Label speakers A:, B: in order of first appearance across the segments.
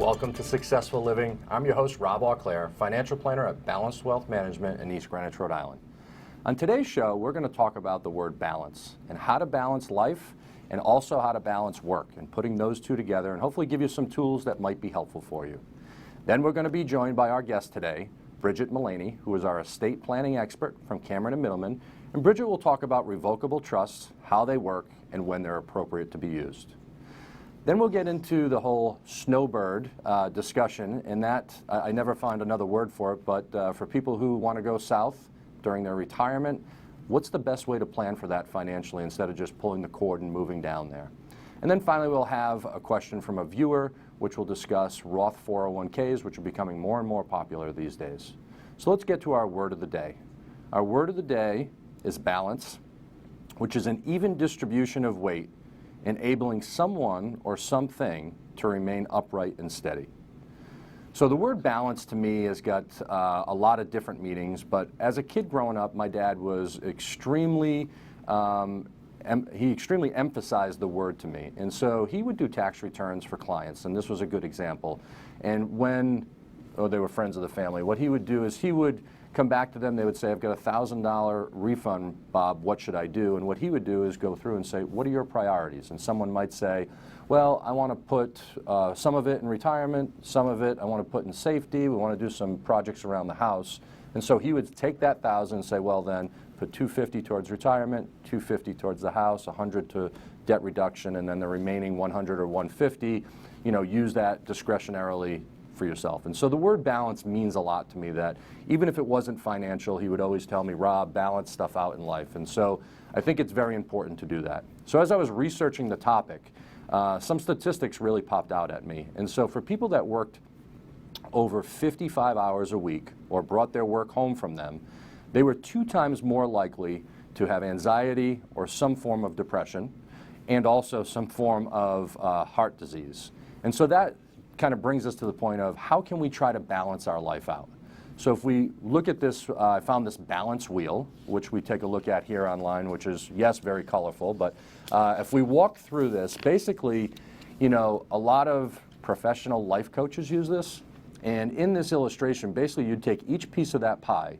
A: Welcome to Successful Living. I'm your host, Rob Auclair, financial planner at Balanced Wealth Management in East Greenwich, Rhode Island. On today's show, we're going to talk about the word balance and how to balance life and also how to balance work and putting those two together and hopefully give you some tools that might be helpful for you. Then we're going to be joined by our guest today, Bridget Mullaney, who is our estate planning expert from Cameron & Middleman. And Bridget will talk about revocable trusts, how they work, and when they're appropriate to be used. Then we'll get into the whole snowbird discussion, and that, I never find another word for it, but for people who want to go south during their retirement, what's the best way to plan for that financially instead of just pulling the cord and moving down there? And then finally we'll have a question from a viewer, which will discuss Roth 401ks, which are becoming more and more popular these days. So let's get to our word of the day. Our word of the day is balance, which is an even distribution of weight, enabling someone or something to remain upright and steady. So the word balance to me has got a lot of different meanings, but as a kid growing up, my dad was extremely emphasized the word to me. And so he would do tax returns for clients, and this was a good example. And when they were friends of the family, what he would do is he would come back to them, they would say, I've got a $1,000 refund, Bob, what should I do? And what he would do is go through and say, what are your priorities? And someone might say, well, I want to put some of it in retirement, some of it I want to put in safety, we want to do some projects around the house. And so he would take that 1,000 and say, well then, put $250 towards retirement, $250 towards the house, $100 to debt reduction, and then the remaining $100 or $150, use that discretionarily for yourself. And so the word balance means a lot to me, that even if it wasn't financial, he would always tell me, Rob, balance stuff out in life. And so I think it's very important to do that. So as I was researching the topic, some statistics really popped out at me. And so for people that worked over 55 hours a week or brought their work home from them, they were 2 times more likely to have anxiety or some form of depression and also some form of heart disease. And so that kind of brings us to the point of how can we try to balance our life out? So if we look at this, I found this balance wheel, which we take a look at here online, which is, yes, very colorful, but if we walk through this, basically, a lot of professional life coaches use this. And in this illustration, basically you'd take each piece of that pie,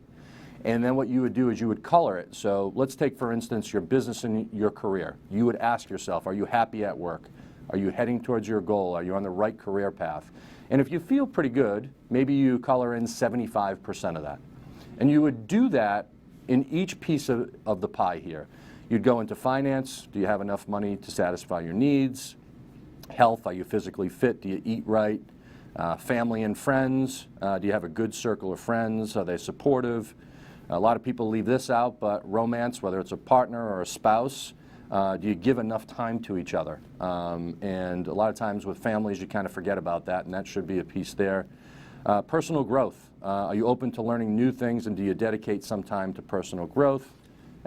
A: and then what you would do is you would color it. So let's take, for instance, your business and your career. You would ask yourself, are you happy at work? Are you heading towards your goal? Are you on the right career path? And if you feel pretty good, maybe you color in 75% of that. And you would do that in each piece of the pie here. You'd go into finance. Do you have enough money to satisfy your needs? Health, are you physically fit? Do you eat right? Family and friends, do you have a good circle of friends? Are they supportive? A lot of people leave this out, but romance, whether it's a partner or a spouse, do you give enough time to each other? And a lot of times with families, you kind of forget about that, and that should be a piece there. Personal growth. Are you open to learning new things, and do you dedicate some time to personal growth?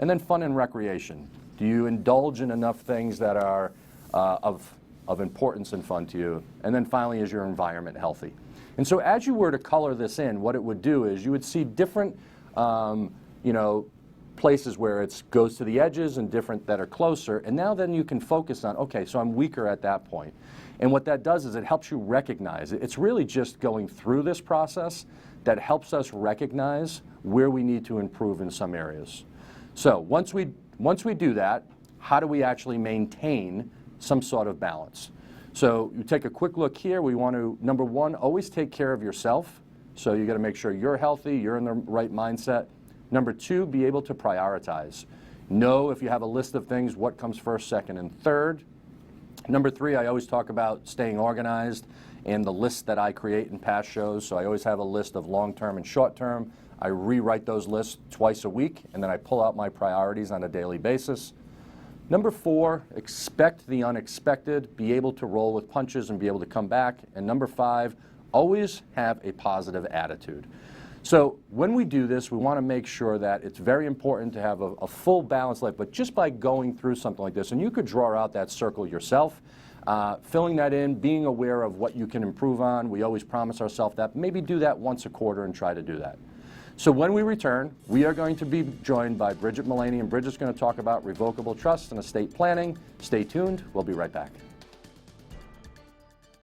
A: And then fun and recreation. Do you indulge in enough things that are of importance and fun to you? And then finally, is your environment healthy? And so as you were to color this in, what it would do is you would see different, places where it goes to the edges and different that are closer, and now then you can focus on, okay, so I'm weaker at that point. And what that does is it helps you recognize. It's really just going through this process that helps us recognize where we need to improve in some areas. So once we do that, how do we actually maintain some sort of balance? So you take a quick look here. We want to, number one, always take care of yourself. So you got to make sure you're healthy, you're in the right mindset. Number two, be able to prioritize. Know if you have a list of things, what comes first, second, and third. Number three, I always talk about staying organized and the list that I create in past shows. So I always have a list of long-term and short-term. I rewrite those lists twice a week, and then I pull out my priorities on a daily basis. Number four, expect the unexpected, be able to roll with punches and be able to come back. And number five, always have a positive attitude. So when we do this, we want to make sure that it's very important to have a full balanced life, but just by going through something like this, and you could draw out that circle yourself, filling that in, being aware of what you can improve on. We always promise ourselves that. Maybe do that once a quarter and try to do that. So when we return, we are going to be joined by Bridget Mullaney, and Bridget's going to talk about revocable trusts and estate planning. Stay tuned. We'll be right back.